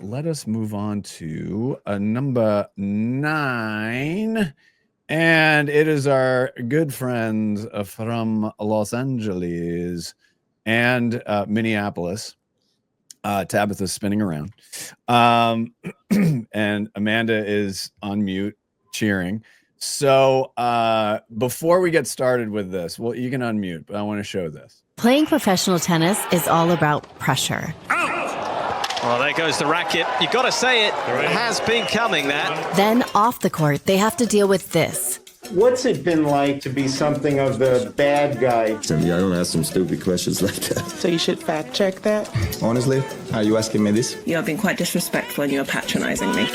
let us move on to number 9. And it is our good friends from Los Angeles and Minneapolis. Tabitha's spinning around. And Amanda is on mute cheering. So before we get started with this, well, you can unmute, but I want to show this. Playing professional tennis is all about pressure. Well, there goes the racket. You've got to say it. It has been coming, that. Then off the court, they have to deal with this. What's it been like to be something of the bad guy? I don't ask some stupid questions like that. So you should fact check that? Honestly, are you asking me this? You have been quite disrespectful and you're patronizing me.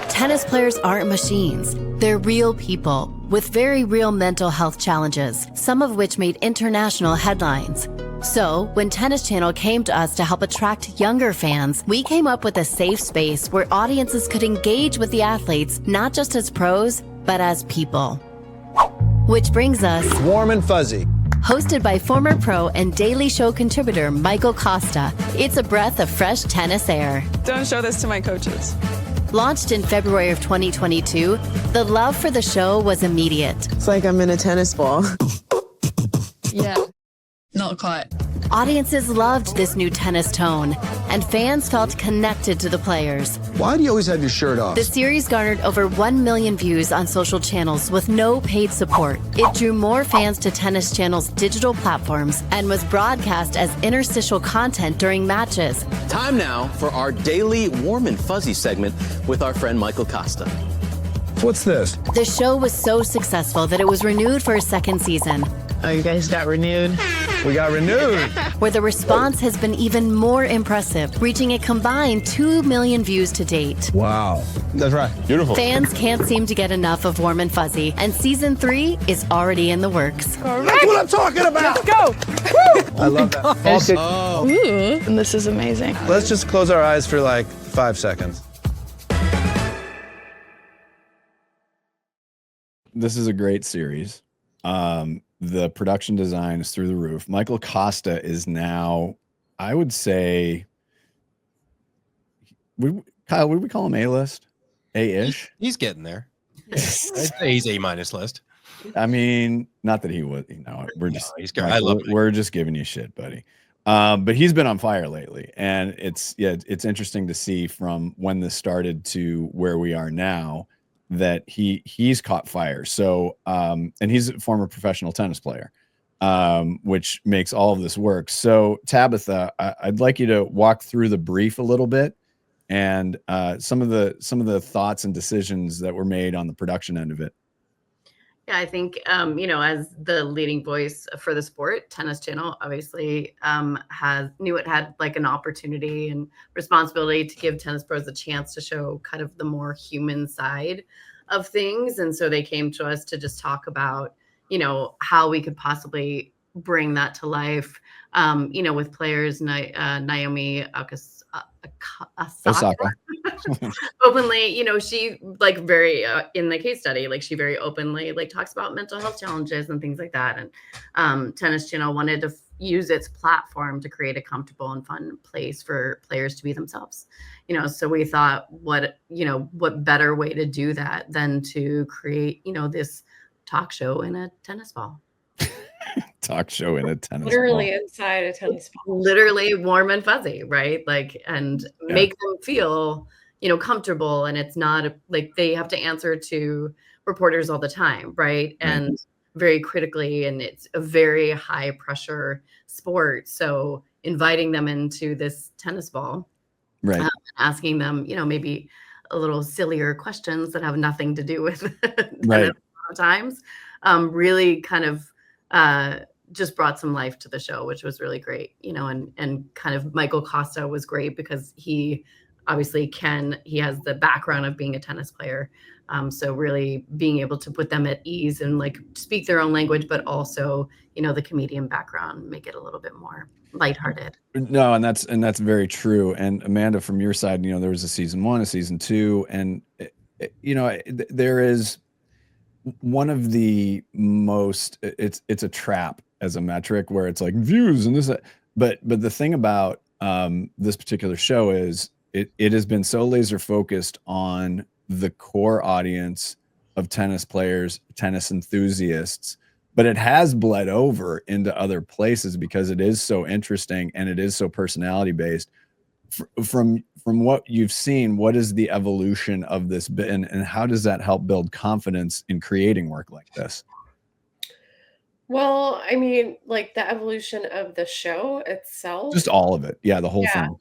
Tennis players aren't machines. They're real people with very real mental health challenges, some of which made international headlines. So, when Tennis Channel came to us to help attract younger fans, we came up with a safe space where audiences could engage with the athletes, not just as pros, but as people. Which brings us Warm and Fuzzy. Hosted by former pro and Daily Show contributor Michael Kosta, it's a breath of fresh tennis air. Don't show this to my coaches. Launched in February of 2022, the love for the show was immediate. It's like I'm in a tennis ball. Yeah, not quite. Audiences loved this new tennis tone, and fans felt connected to the players. Why do you always have your shirt off? The series garnered over 1 million views on social channels with no paid support. It drew more fans to Tennis Channel's digital platforms and was broadcast as interstitial content during matches. Time now for our daily Warm and Fuzzy segment with our friend Michael Kosta. What's this? The show was so successful that it was renewed for a second season, Oh, you guys got renewed? We got renewed. where the response has been even more impressive, reaching a combined 2 million views to date. Wow. That's right. Beautiful. Fans can't seem to get enough of Warm and Fuzzy, and season 3 is already in the works. That's what I'm talking about. Let's go. I love that. Ooh, and this is amazing. Let's just close our eyes for like 5 seconds. This is a great series. The production design is through the roof. Michael Kosta is now, I would say, Kyle, would we call him A-list? A-ish? He's getting there. I'd say he's A- list. I mean, not that he would, we're just, I love we're just giving you shit, buddy. But he's been on fire lately, and it's interesting to see from when this started to where we are now that he's caught fire. So, and he's a former professional tennis player, which makes all of this work. So Tabitha, I'd like you to walk through the brief a little bit and some of the thoughts and decisions that were made on the production end of it. Yeah, I think, as the leading voice for the sport, Tennis Channel obviously knew it had like an opportunity and responsibility to give tennis pros a chance to show kind of the more human side of things. And so they came to us to just talk about, how we could possibly bring that to life, with players, Naomi Osaka. Openly, she like very in the case study, like she very openly like talks about mental health challenges and things like that. And Tennis Channel wanted to use its platform to create a comfortable and fun place for players to be themselves. So we thought, what better way to do that than to create, this talk show in a tennis ball. Talk show in a tennis Literally ball. inside a tennis ball. Literally warm and fuzzy, right? Like, and make them feel, comfortable. And it's not like they have to answer to reporters all the time, right? And very critically, and it's a very high pressure sport. So inviting them into this tennis ball, Right. Asking them, maybe a little sillier questions that have nothing to do with Right. times, really kind of just brought some life to the show, which was really great, and kind of Michael Kosta was great because he obviously he has the background of being a tennis player. So really being able to put them at ease and like speak their own language, but also, the comedian background, make it a little bit more lighthearted. No, and that's very true. And Amanda, from your side, there was a season 1, a season 2, and there is one of the most, it's a trap as a metric where it's like views and this, But the thing about this particular show is it has been so laser focused on the core audience of tennis players, tennis enthusiasts, but it has bled over into other places because it is so interesting and it is so personality based. From what you've seen, what is the evolution of this been, and how does that help build confidence in creating work like this? Well, I mean, like the evolution of the show itself. Just all of it. Yeah, the whole Yeah. thing.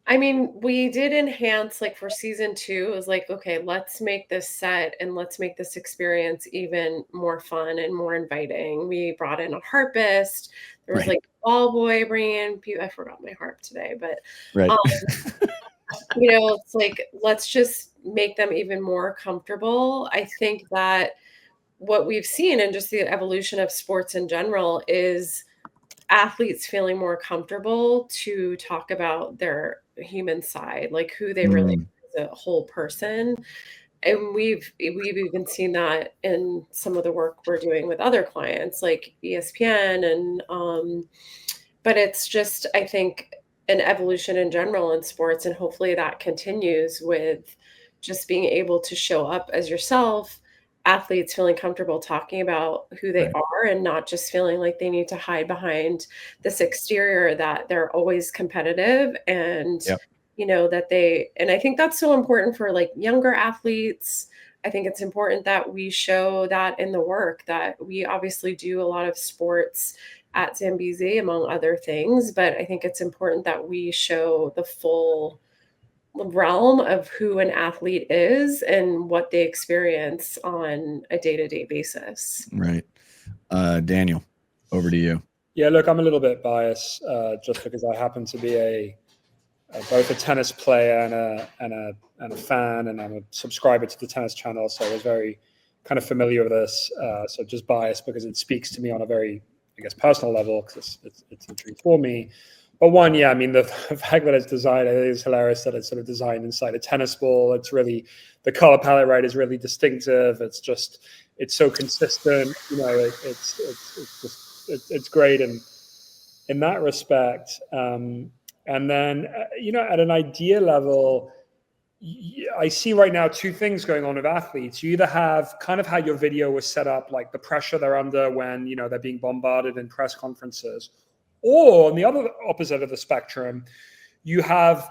I mean, we did enhance, like for season 2, it was like, okay, let's make this set and let's make this experience even more fun and more inviting. We brought in a harpist. There was Right. like a ball boy bringing in people. I forgot my harp today, but Right. you know, it's like, let's just make them even more comfortable. I think that what we've seen and just the evolution of sports in general is athletes feeling more comfortable to talk about their human side, like who they really are as a whole person. And we've even seen that in some of the work we're doing with other clients like ESPN and but it's just, I think, an evolution in general in sports, and hopefully that continues with just being able to show up as yourself, athletes feeling comfortable talking about who they are and not just feeling like they need to hide behind this exterior that they're always competitive and you know that they, and I think that's so important for like younger athletes. I think it's important that we show that in the work, that we obviously do a lot of sports at Zambezi among other things, but I think it's important that we show the full realm of who an athlete is and what they experience on a day-to-day basis. Right. Daniel, over to you. Yeah, look, I'm a little bit biased just because I happen to be both a tennis player and a fan, and I'm a subscriber to the tennis channel, so I was very kind of familiar with this. So just biased because it speaks to me on a very, I guess, personal level because it's a dream for me. But one, yeah, I mean, the fact that it's designed, I think it's hilarious that it's sort of designed inside a tennis ball. It's really, the color palette, right, is really distinctive. It's just, it's so consistent. You know, it's great in that respect. And then, you know, at an idea level, I see right now two things going on with athletes. You either have kind of how your video was set up, like the pressure they're under when, you know, they're being bombarded in press conferences. Or on the other opposite of the spectrum, you have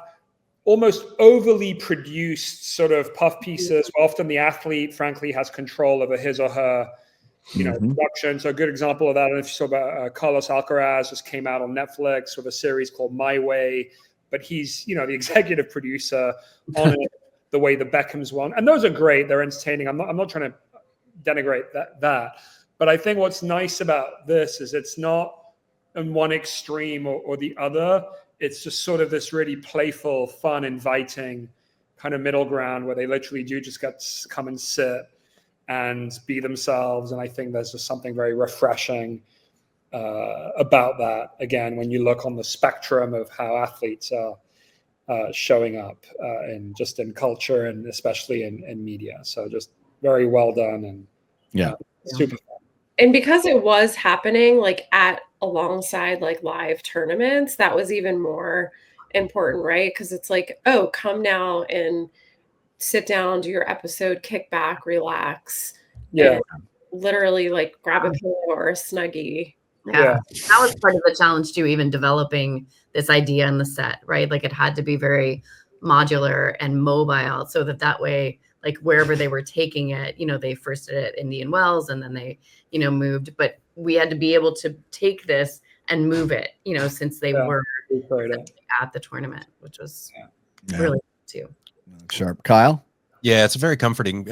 almost overly produced sort of puff pieces. Often the athlete, frankly, has control over his or her, you know, production. So a good example of that, I don't know if you saw about Carlos Alcaraz just came out on Netflix with a series called My Way, but he's, you know, the executive producer on it, the way the Beckhams won. And those are great. They're entertaining. I'm not trying to denigrate that. But I think what's nice about this is it's not in one extreme or the other. It's just sort of this really playful, fun, inviting kind of middle ground where they literally do just get to come and sit and be themselves. And I think there's just something very refreshing about that. Again, when you look on the spectrum of how athletes are showing up in culture and especially in media. So just very well done and super fun. And because it was happening like alongside like live tournaments, that was even more important, right? Because it's like, oh, come now and sit down, do your episode, kick back, relax. Yeah. Literally like grab a pillow or a Snuggie. Yeah. That was part of the challenge too, even developing this idea in the set, right? Like it had to be very modular and mobile so that way, like wherever they were taking it, you know, they first did it at Indian Wells and then they, you know, moved, but we had to be able to take this and move it, you know, since they were at the tournament, which was really too sharp. Kyle? Yeah, it's very comforting.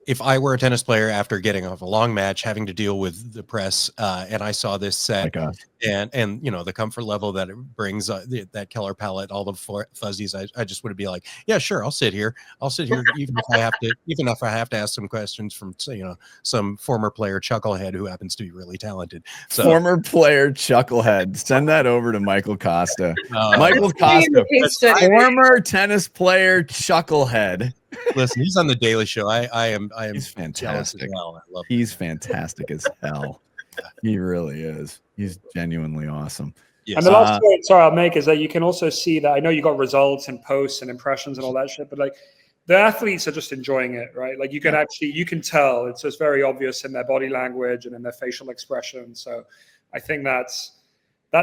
If I were a tennis player after getting off a long match, having to deal with the press, and I saw this set, and you know the comfort level that it brings, that color palette, all the fuzzies, I just would be like, yeah, sure, I'll sit here, even if I have to ask some questions from, you know, some former player chucklehead who happens to be really talented. So, former player chucklehead, send that over to Michael Kosta. Michael Kosta, former tennis player chucklehead. Listen, he's on the Daily Show. I am. He's fantastic. Well. I love he's fantastic as hell. He really is. He's genuinely awesome. And the last point, sorry, I'll make is that you can also see that. I know you got results and posts and impressions and all that shit, but like the athletes are just enjoying it, right? Like you can tell it's just very obvious in their body language and in their facial expression. So I think that's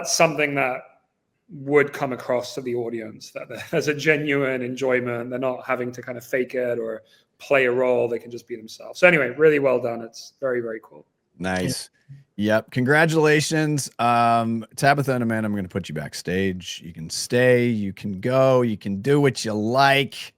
something that would come across to the audience, that there's a genuine enjoyment. They're not having to kind of fake it or play a role. They can just be themselves. So anyway, really well done. It's very, very cool. Nice. Yep. Congratulations. Tabitha and Amanda, I'm going to put you backstage. You can stay, you can go, you can do what you like.